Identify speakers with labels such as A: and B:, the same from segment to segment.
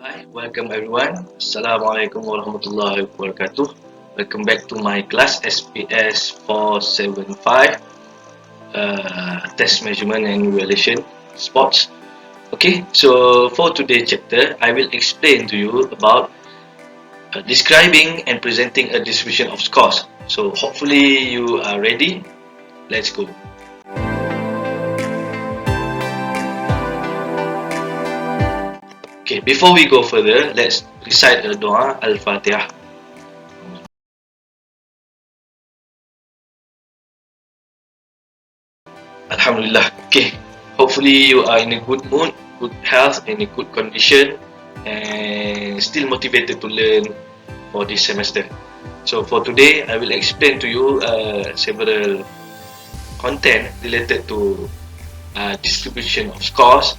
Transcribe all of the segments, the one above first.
A: Hi, welcome everyone. Assalamualaikum warahmatullahi wabarakatuh. Welcome back to my class SPS475 Test Measurement and Evaluation Sports. Okay, so for today's chapter, I will explain to you about describing and presenting a distribution of scores. So hopefully you are ready. Let's go. Okay, before we go further, let's recite the Dua Al-Fatihah. Alhamdulillah. Okay, hopefully you are in a good mood, good health, in a good condition, and still motivated to learn for this semester. So for today, I will explain to you several content related to distribution of scores.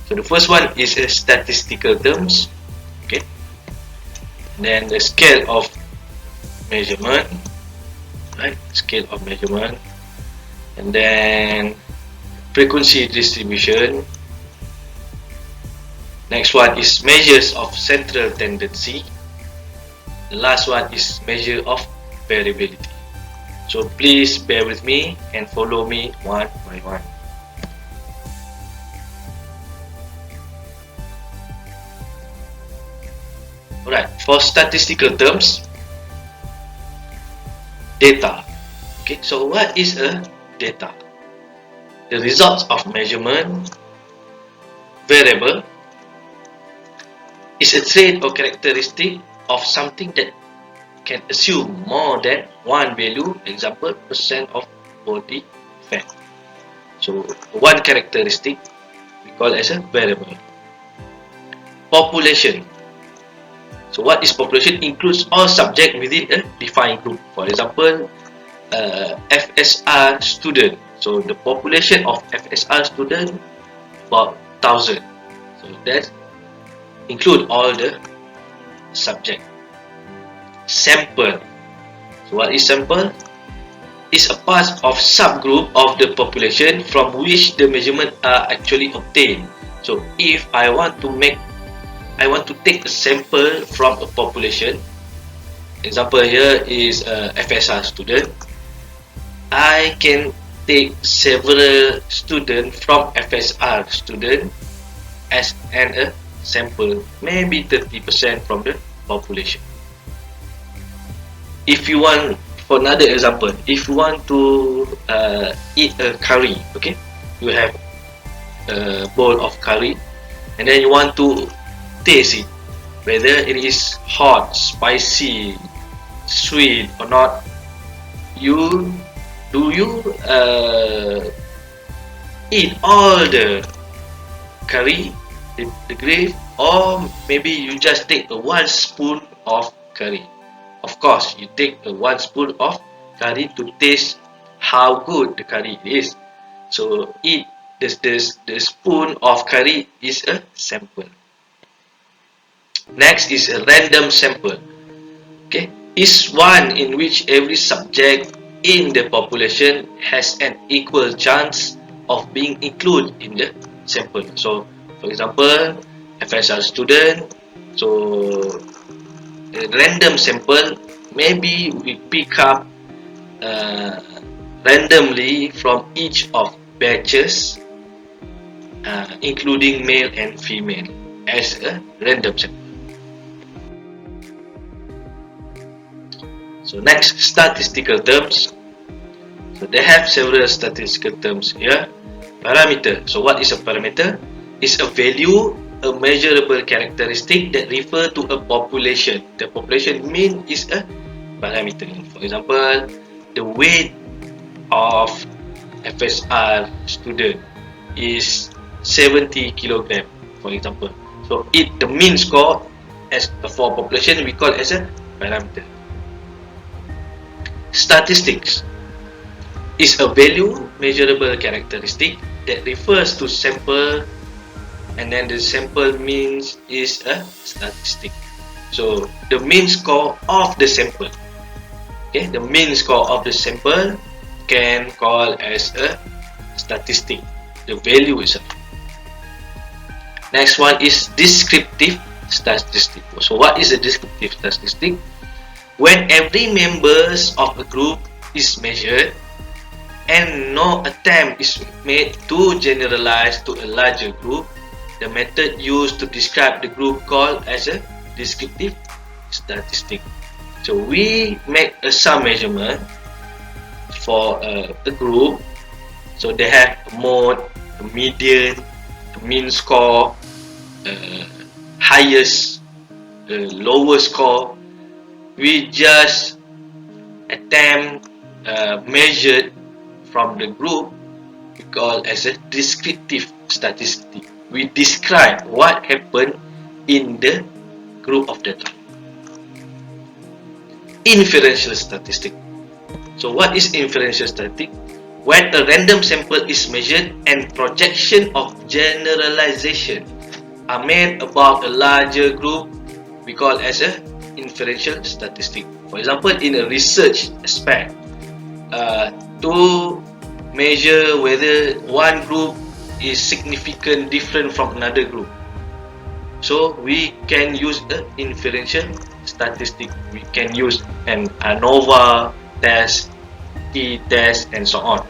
A: So the first one is a statistical terms. Okay, then the scale of measurement, right? Scale of measurement, and then frequency distribution. Next one is measures of central tendency. The last one is measure of variability. So please bear with me and follow me one by one. Alright, for statistical terms, data. Okay, so what is a data? The results of measurement variable is a trait or characteristic of something that can assume more than one value, example percent of body fat. So one characteristic we call as a variable. Population. So what is population? Includes all subjects within a defined group. For example, FSR student. So the population of FSR student about 1,000. So that include all the subject. Sample. So what is sample? Is a part of subgroup of the population from which the measurements are actually obtained. So if I want to take a sample from a population, example here is a FSR student, I can take several students from FSR student as a sample, maybe 30% from the population. If you want, for another example, if you want to eat a curry, okay, you have a bowl of curry, and then you want to taste it, whether it is hot, spicy, sweet or not. Do you eat all the curry, the gravy, or maybe you just take a 1 spoon of curry? Of course, you take a 1 spoon of curry to taste how good the curry is. So eat the spoon of curry is a sample. Next is a random sample. Okay, is one in which every subject in the population has an equal chance of being included in the sample. So, for example, FSR student. So, a random sample, maybe we pick up randomly from each of batches, including male and female, as a random sample. So next, statistical terms. So they have several statistical terms here. Parameter. So what is a parameter? It's a value, a measurable characteristic that refer to a population. The population mean is a parameter. For example, the weight of FSR student is 70 kilogram, for example. So the mean score as for population we call as a parameter. Statistics is a value, measurable characteristic that refers to sample, and then the sample means is a statistic. So the mean score of the sample, okay, the mean score of the sample can call as a statistic, the value itself. Next one is descriptive statistic. So what is a descriptive statistic? When every members of a group is measured and no attempt is made to generalize to a larger group, the method used to describe the group called as a descriptive statistic. So we make a sum measurement for a group. So they have a mode, a median, a mean score, highest, lowest score. We just attempt measured from the group we call as a descriptive statistic. We describe what happened in the group of data. Inferential statistic. So what is inferential statistic? When a random sample is measured and projection of generalization are made about a larger group, we call as a inferential statistic. For example, in a research aspect, to measure whether one group is significant different from another group, so we can use an inferential statistic. We can use an ANOVA test, t-test, and so on.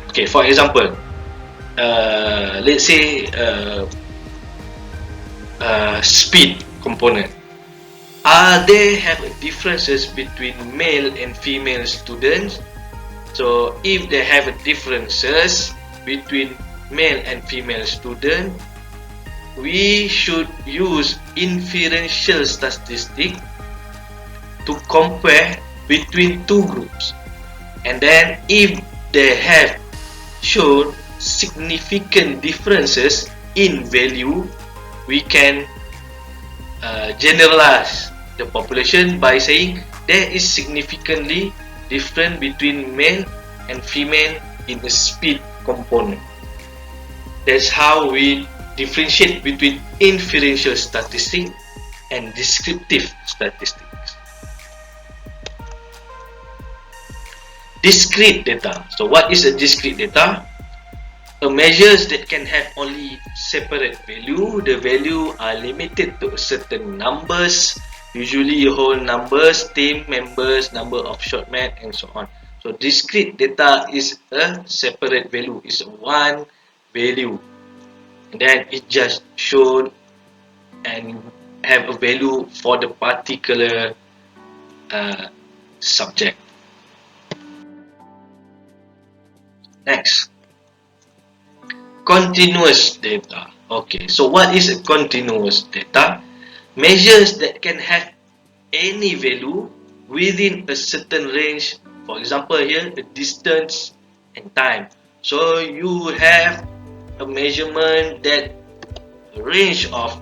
A: Okay, for example, let's say speed component. Are there have differences between male and female students? So if they have differences between male and female student, we should use inferential statistic to compare between two groups. And then if they have shown significant differences in value, we can generalize the population by saying there is significantly different between male and female in the speed component. That's how we differentiate between inferential statistics and descriptive statistics. Discrete data. So what is a discrete data? A measures that can have only separate value. The value are limited to certain numbers, usually whole numbers, team members, number of short math, and so on. So discrete data is a separate value, is one value, and then it just shown and have a value for the particular subject. Next, continuous data. Okay, so what is a continuous data? Measures that can have any value within a certain range. For example, here the distance and time. So you have a measurement that range of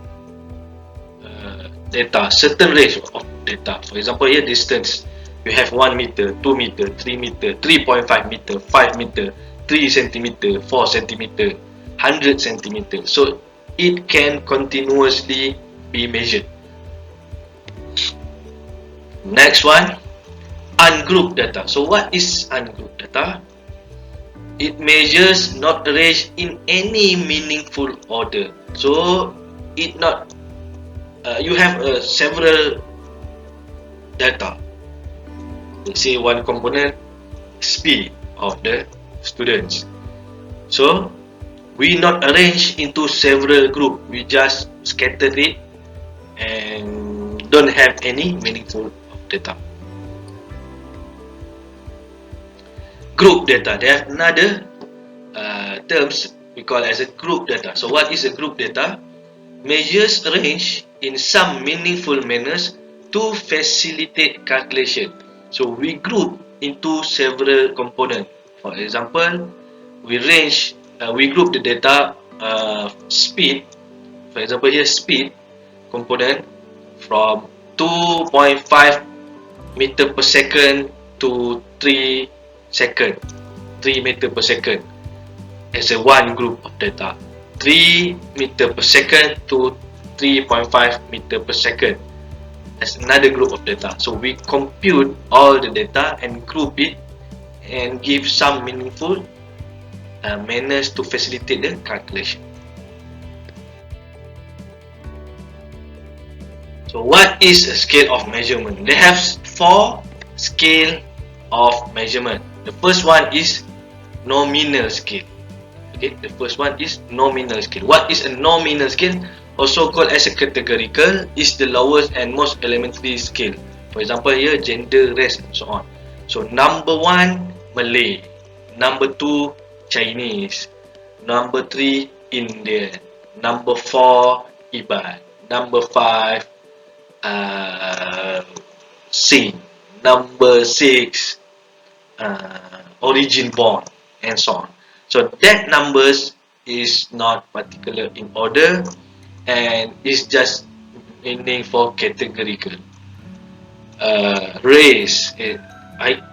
A: data, certain range of data. For example, here distance. You have 1 meter, 2 meter, 3 meter, 3.5 meter, 5 meter, 3 centimeter, 4 centimeter, 100 centimeter. So it can continuously be measured. Next one, ungrouped data. So what is ungrouped data? It measures not arranged in any meaningful order. So it not you have several data. Let's say one component speed of the students. So we not arrange into several group. We just scatter it and don't have any meaningful data. Group data. They have another terms we call as a group data. So what is a group data? Measures arranged in some meaningful manners to facilitate calculation. So we group into several components. For example, we group the data speed. For example, here speed component from 2.5 meter per second to 3 meter per second as a one group of data. 3 meter per second to 3.5 meter per second as another group of data. So we compute all the data and group it and give some meaningful manners to facilitate the calculation. So what is a scale of measurement? They have 4 scale of measurement. The first one is nominal scale. Okay, the first one is nominal scale. What is a nominal scale? Also called as a categorical, is the lowest and most elementary scale. For example here, gender, race and so on. So number 1, Malay. Number 2, Chinese. Number 3, Indian. Number 4, Iban. Number 5, Sing. Number 6, origin born, and so on. So that numbers is not particular in order and is just meaning for categorical. Race, I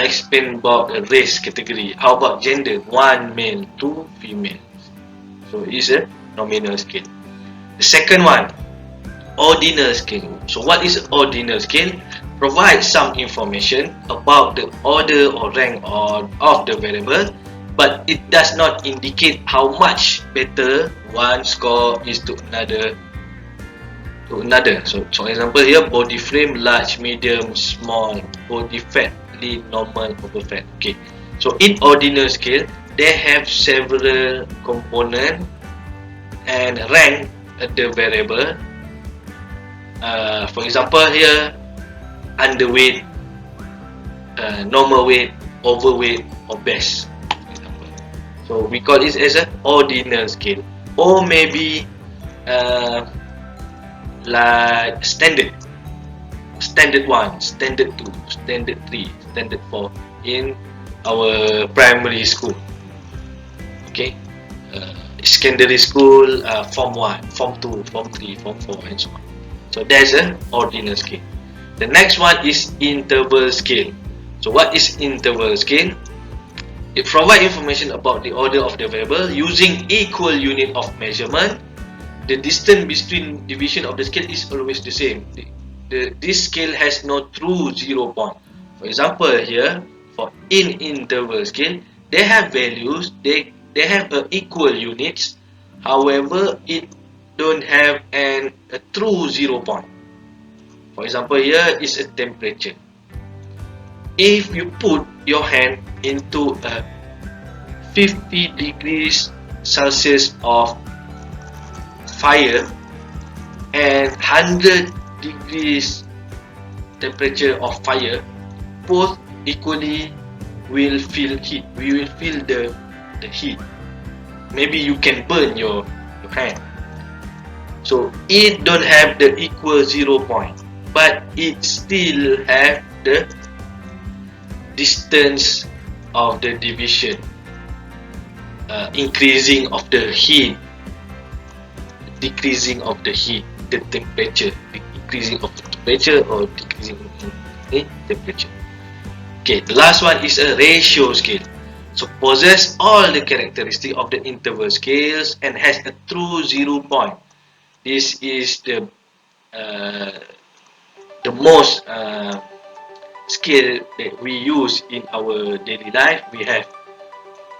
A: explained about the race category. How about gender? 1 male, 2 female. So it's a nominal scale. The second one, ordinal scale. So what is ordinal scale? Provide some information about the order or rank of the variable, but it does not indicate how much better one score is to another. So for example here, body frame, large, medium, small, body fat, lean, normal, overfat. Okay, so in ordinal scale they have several components and rank the variable. For example here, underweight, normal weight, overweight, obese. So we call this as an ordinal scale, or maybe like standard 1, standard 2, standard 3, standard 4 in our primary school. Okay, secondary school, form 1, form 2, form 3, form 4 and so on. So there's an ordinal scale. The next one is interval scale. So what is interval scale? It provides information about the order of the variable using equal unit of measurement. The distance between division of the scale is always the same. This scale has no true 0 point. For example here, for in interval scale, they have values, they have equal units. However, it don't have a true 0 point. For example here is a temperature. If you put your hand into a 50 degrees Celsius of fire and 100 degrees temperature of fire, both equally will feel heat. We will feel the heat. Maybe you can burn your hand. So it don't have the equal 0 point, but it still have the distance of the division, increasing of the heat, decreasing of the heat, the temperature, increasing of the temperature or decreasing of the temperature. Okay, the last one is a ratio scale. So possess all the characteristics of the interval scales and has a true 0 point. This is the most scale that we use in our daily life. We have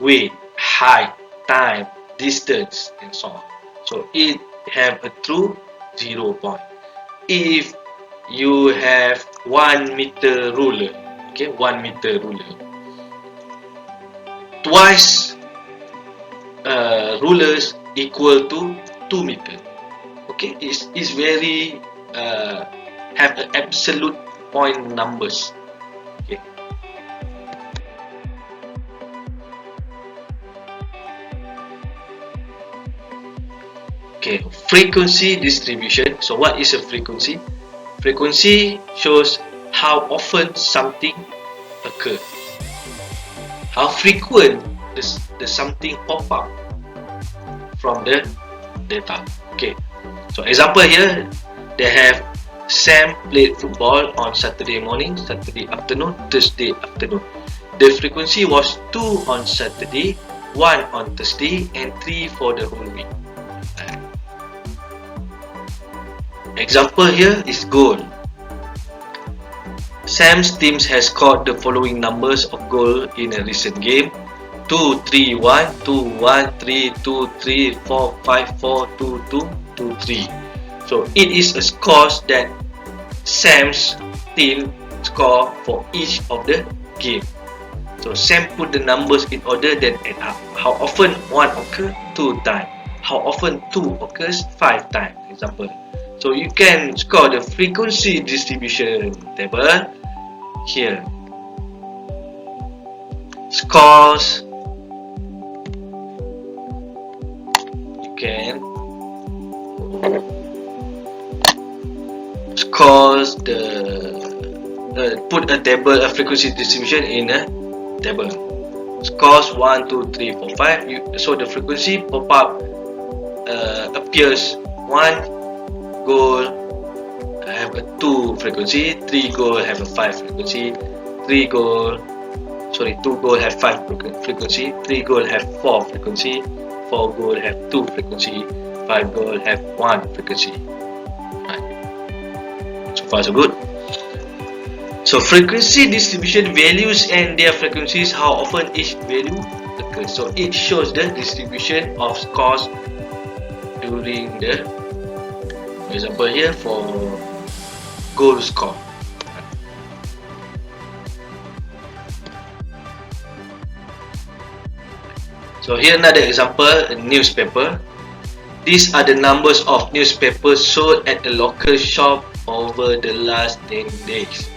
A: weight, height, time, distance, and so on. So it have a true 0 point. If you have 1 meter ruler, okay, 1 meter ruler, twice rulers equal to 2 meter. Okay, it's very have an absolute point numbers. Okay. Okay, frequency distribution. So what is a frequency? Frequency shows how often something occurs, how frequent the something pop up from the data. Okay, so example here, they have Sam played football on Saturday morning, Saturday afternoon, Thursday afternoon. The frequency was 2 on Saturday, 1 on Thursday, and 3 for the whole week. Example here is goal. Sam's team has scored the following numbers of goals in a recent game: 2, 3, 1, 2, 1, 3, 2, 3, 4, 5, 4, 2, 2, 2, 3. So it is a score that Sam's team score for each of the game. So Sam put the numbers in order then add up. How often 1 occurs? 2 times. How often 2 occurs? 5 times. Example. So you can score the frequency distribution table here. Scores. You can scores put a table, a frequency distribution in a table. Scores 1, 2, 3, 4, 5. So the frequency pop up appears 1 goal have a 2 frequency, 3 goal have a 5 frequency, 2 goal have 5 frequency, 3 goal have 4 frequency, 4 goal have 2 frequency, 5 goal have 1 frequency. Right. So far so good. So frequency distribution values and their frequencies, how often each value occurs. So it shows the distribution of scores during the, for example here for goal score. So here another example, a newspaper. These are the numbers of newspapers sold at the local shop over the last 10 days.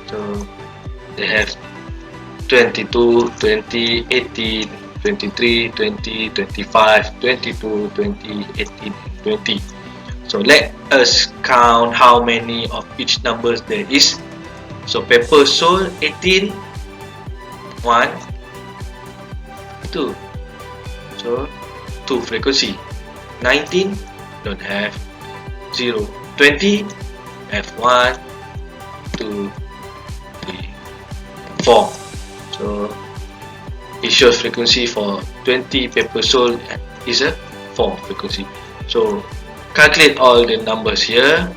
A: So they have 22, 20, 18, 23, 20, 25, 22, 20, 18, 20. So let us count how many of each numbers there is. So paper sold 18, 1, 2. So 2 frequency. 19 don't have 0. 20 have 1, 2, 3, 4. So it shows frequency for 20 paper sold is a 4 frequency. So calculate all the numbers here,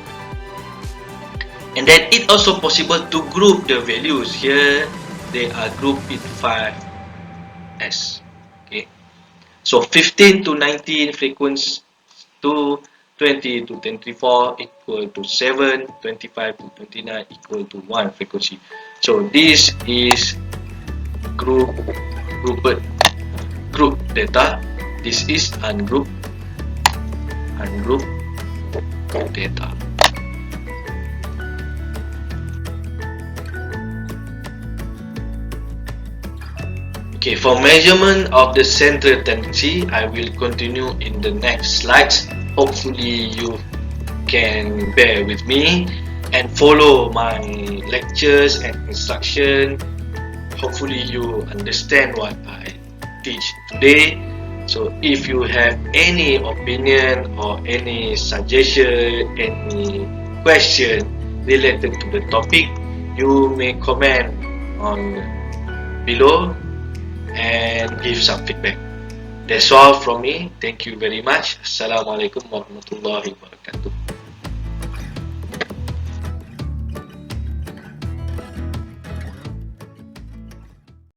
A: and then it also possible to group the values here. They are grouped in 5s. Okay, so 15 to 19 frequency to 20 to 24 equal to 7, 25 to 29 equal to 1 frequency. So this is group data. This is ungroup data. Okay, for measurement of the central tendency, I will continue in the next slides. Hopefully you can bear with me and follow my lectures and instruction. Hopefully you understand what I teach today. So if you have any opinion or any suggestion, any question related to the topic, you may comment on below and give some feedback. That's all from me. Thank you very much. Assalamualaikum warahmatullahi wabarakatuh.